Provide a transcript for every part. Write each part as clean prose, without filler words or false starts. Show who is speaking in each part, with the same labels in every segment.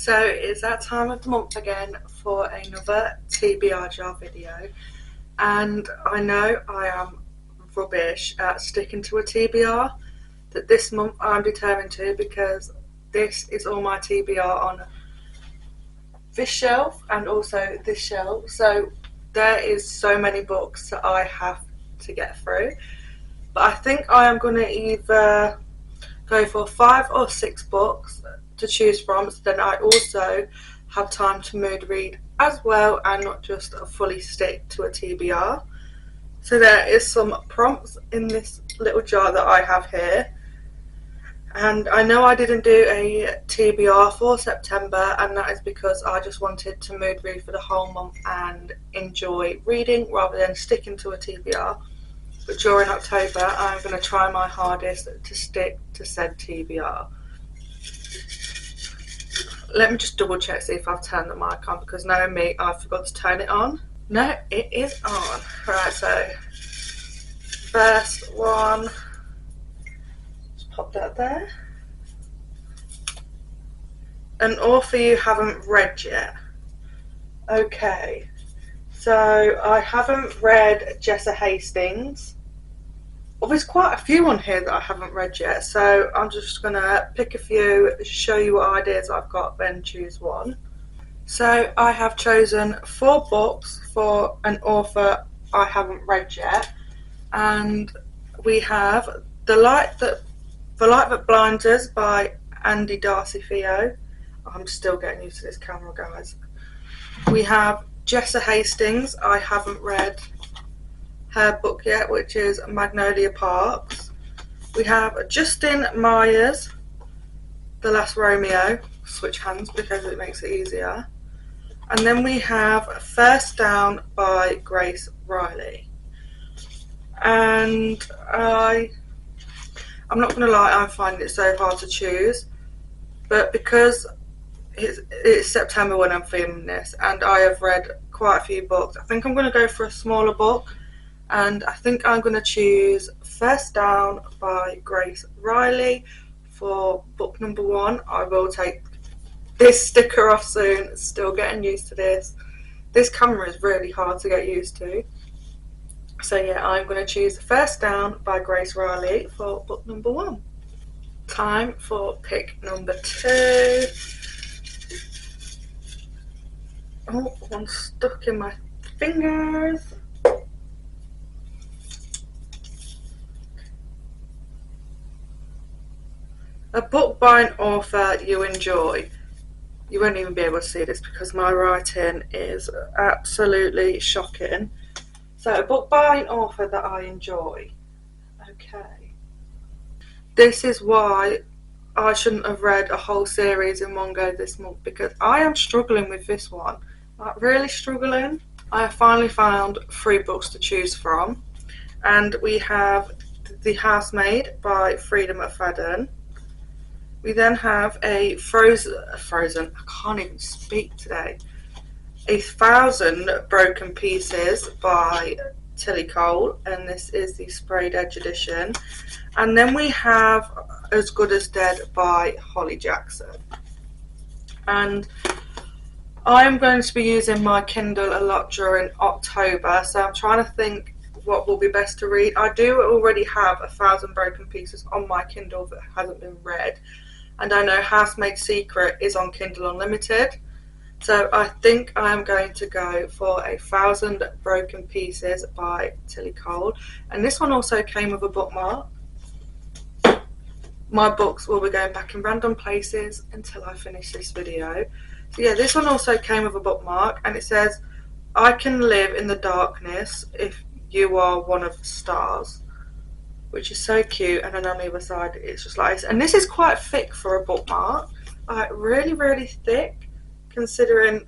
Speaker 1: So it's that time of the month again for another TBR jar video, and I know I am rubbish at sticking to a TBR, that this month I'm determined to, because this is all my TBR on this shelf and also this shelf. So there is so many books that I have to get through, but I think I am going to either go for 5 or 6 books to choose from, so then I also have time to mood read as well and not just fully stick to a TBR. So there is some prompts in this little jar that I have here, and I know I didn't do a TBR for September, and that is because I just wanted to mood read for the whole month and enjoy reading rather than sticking to a TBR. But during October I'm going to try my hardest to stick to said TBR. Let me just double check, see if I've turned the mic on, because knowing me, I forgot to turn it on. No, it is on. Right, so first one, just pop that there. An author you haven't read yet. Okay, so I haven't read Jessa Hastings. Well, there's quite a few on here that I haven't read yet, so I'm just going to pick a few, show you what ideas I've got, then choose one. So I have chosen 4 books for an author I haven't read yet, and we have The Light That Blinds Us by Andy Darcy Theo. I'm still getting used to this camera, guys. We have Jessa Hastings. I haven't read her book yet, which is Magnolia Parks. We have Justin Myers, The Last Romeo. Switch hands because it makes it easier. And then we have First Down by Grace Riley. And I'm not going to lie, I'm finding it so hard to choose, but because it's September when I'm filming this and I have read quite a few books, I think I'm going to go for a smaller book. And I think I'm going to choose First Down by Grace Riley for book number 1. I will take this sticker off soon, still getting used to this. This camera is really hard to get used to. So yeah, I'm going to choose First Down by Grace Riley for book number 1. Time for pick number 2. Oh, one's stuck in my fingers. A book by an author you enjoy. You won't even be able to see this because my writing is absolutely shocking. So a book by an author that I enjoy. Okay. This is why I shouldn't have read a whole series in one go this month, because I am struggling with this one. Like, really struggling. I have finally found 3 books to choose from. And we have The Housemaid by Frida McFadden. We then have a Frozen, I can't even speak today, 1,000 Broken Pieces by Tilly Cole, and this is the sprayed edge edition. And then we have As Good as Dead by Holly Jackson. And I'm going to be using my Kindle a lot during October, so I'm trying to think what will be best to read. I do already have 1,000 Broken Pieces on my Kindle that hasn't been read. And I know Housemaid's Secret is on Kindle Unlimited. So I think I am going to go for 1,000 Broken Pieces by Tilly Cole. And this one also came with a bookmark. My books will be going back in random places until I finish this video. So yeah, this one also came with a bookmark, and it says, I can live in the darkness if you are one of the stars. Which is so cute, and then on the other side it's just like this. And this is quite thick for a bookmark, like really, really thick, considering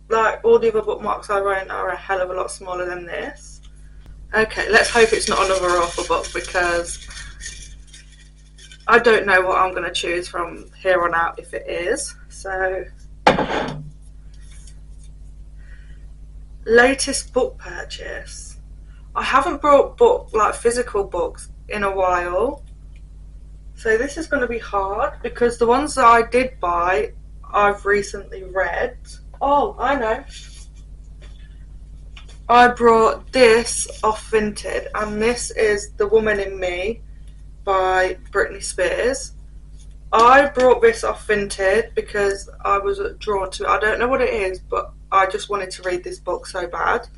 Speaker 1: like all the other bookmarks I wrote are a hell of a lot smaller than this. Okay, let's hope it's not another author book, because I don't know what I'm going to choose from here on out if it is. So, latest book purchase. I haven't bought physical books in a while, so this is going to be hard, because the ones that I did buy I've recently read. Oh, I know. I brought this off Vinted, and this is The Woman in Me by Britney Spears. I brought this off Vinted because I was drawn to it. I don't know what it is, but I just wanted to read this book so bad.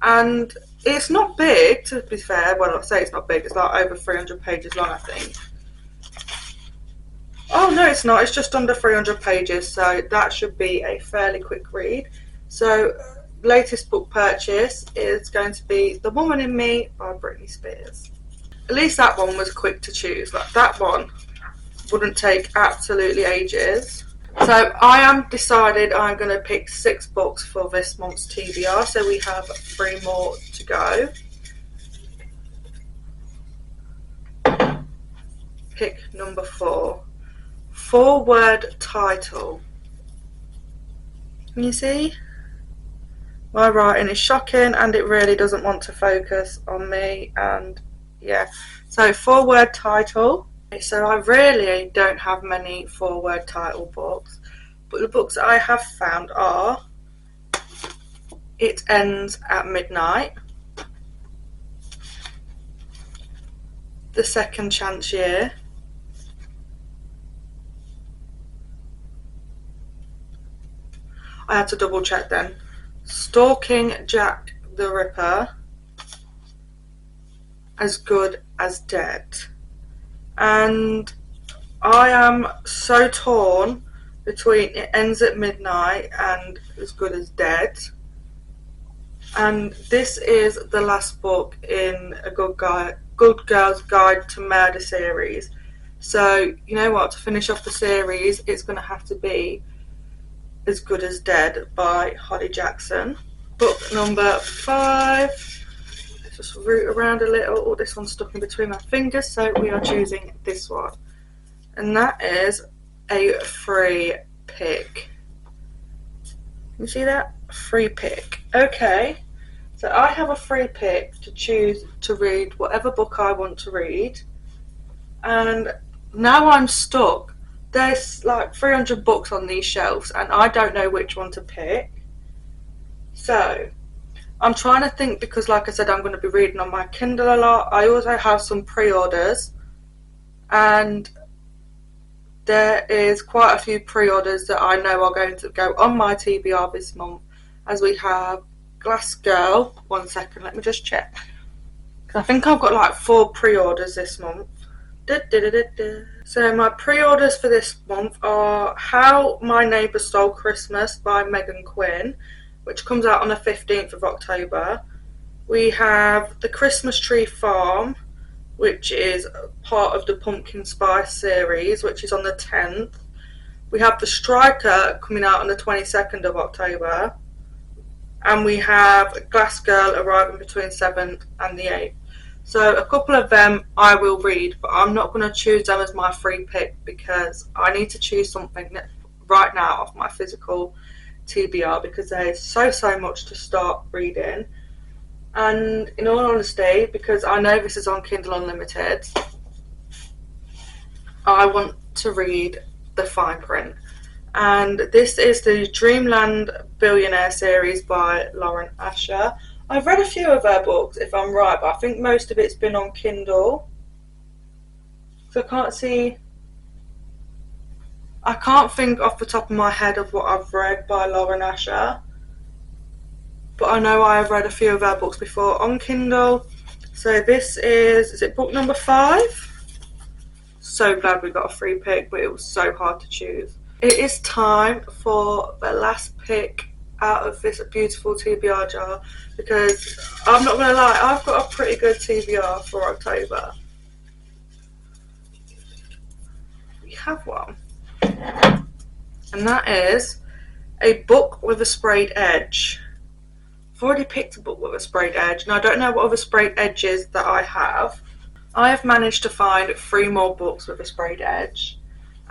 Speaker 1: And it's not big, to be fair. Well, I say it's not big. It's like over 300 pages long, I think. Oh, no, it's not. It's just under 300 pages, so that should be a fairly quick read. So, latest book purchase is going to be The Woman in Me by Britney Spears. At least that one was quick to choose. Like, that one wouldn't take absolutely ages. So I am decided I'm going to pick 6 books for this month's TBR, so we have 3 more to go. Pick number 4. 4-word title. Can you see? My writing is shocking and it really doesn't want to focus on me, and yeah. So 4-word title. So I really don't have many 4-word title books, but the books I have found are It Ends at Midnight, The Second Chance Year, I had to double check then, Stalking Jack the Ripper, As Good as Dead. And I am so torn between It Ends at Midnight and As Good as Dead. And this is the last book in a Good Girl's Guide to Murder series. So, you know what, to finish off the series, it's going to have to be As Good as Dead by Holly Jackson. Book number 5. Just root around a little. Oh, this one's stuck in between my fingers, so we are choosing this one. And that is a free pick. You see that? Free pick. Okay. So I have a free pick to choose to read whatever book I want to read. And now I'm stuck. There's like 300 books on these shelves and I don't know which one to pick. So I'm trying to think, because like I said, I'm going to be reading on my Kindle a lot. I also have some pre-orders, and there is quite a few pre-orders that I know are going to go on my TBR this month, as we have Glass Girl. One second, let me just check. I think I've got like 4 pre-orders this month. So my pre-orders for this month are How My Neighbour Stole Christmas by Megan Quinn, which comes out on the 15th of October. We have The Christmas Tree Farm, which is part of the Pumpkin Spice series, which is on the 10th. We have The Striker coming out on the 22nd of October. And we have Glass Girl arriving between 7th and the 8th. So a couple of them I will read, but I'm not going to choose them as my free pick because I need to choose something right now off my physical TBR, because there's so much to start reading. And in all honesty, because I know this is on Kindle Unlimited, I want to read the fine print. And this is the Dreamland Billionaire series by Lauren Asher. I've read a few of her books, if I'm right, but I think most of it's been on Kindle. So I can't think off the top of my head of what I've read by Lauren Asher. But I know I have read a few of her books before on Kindle. So this is it book number 5? So glad we got a free pick, but it was so hard to choose. It is time for the last pick out of this beautiful TBR jar, because I'm not going to lie, I've got a pretty good TBR for October. We have one. And that is a book with a sprayed edge. I've already picked a book with a sprayed edge, and I don't know what other sprayed edges that I have. I have managed to find 3 more books with a sprayed edge.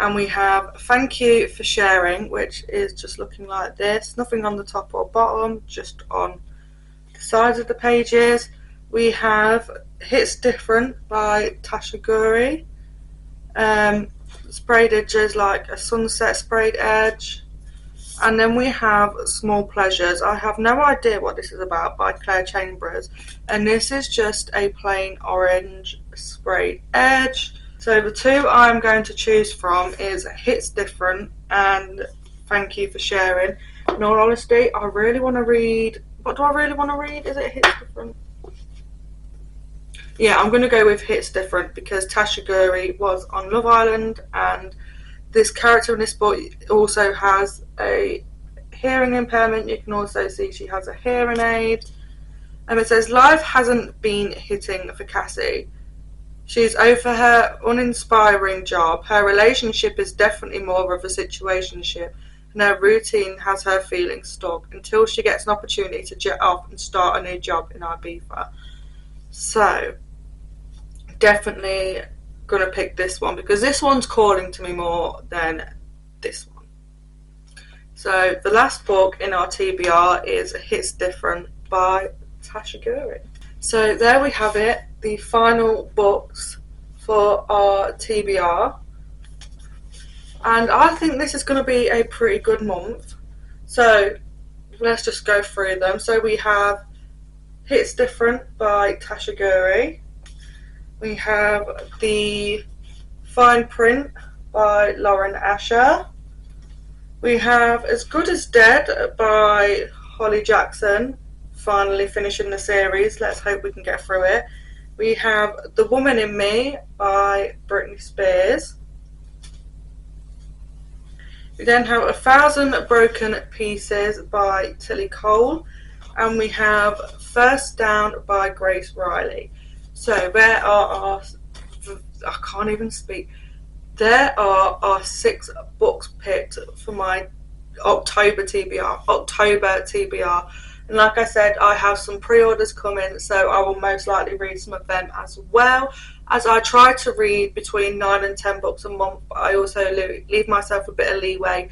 Speaker 1: And we have Thank You for Sharing, which is just looking like this. Nothing on the top or bottom, just on the sides of the pages. We have Hits Different by Tasha Guri. Sprayed edges like a sunset sprayed edge. And then we have Small Pleasures. I have no idea what this is about, by Claire Chambers. And this is just a plain orange sprayed edge. So the two I'm going to choose from is Hits Different and Thank You for Sharing. In all honesty, I really want to read... What do I really want to read? Is it Hits Different? Yeah, I'm going to go with Hits Different because Tasha Guri was on Love Island, and this character in this book also has a hearing impairment. You can also see she has a hearing aid. And it says, life hasn't been hitting for Cassie. She's over her uninspiring job. Her relationship is definitely more of a situationship, and her routine has her feeling stuck until she gets an opportunity to jet off and start a new job in Ibiza. So, definitely gonna pick this one because this one's calling to me more than this one. So the last book in our TBR is Hits Different by Tasha Guri. So there we have it, the final books for our TBR, and I think this is going to be a pretty good month. So let's just go through them. So we have Hits Different by Tasha Guri. We have The Fine Print by Lauren Asher. We have As Good as Dead by Holly Jackson, finally finishing the series. Let's hope we can get through it. We have The Woman in Me by Britney Spears. We then have 1,000 Broken Pieces by Tilly Cole. And we have First Down by Grace Riley. So there are our, I can't even speak. There are our 6 books picked for my October TBR. And like I said, I have some pre-orders coming, so I will most likely read some of them as well. As I try to read between 9 and 10 books a month, but I also leave myself a bit of leeway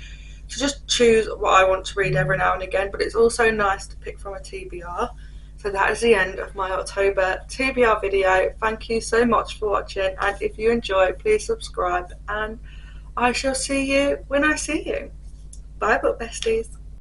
Speaker 1: to just choose what I want to read every now and again. But it's also nice to pick from a TBR. So that is the end of my October TBR video. Thank you so much for watching, and if you enjoy, please subscribe, and I shall see you when I see you. Bye, book besties.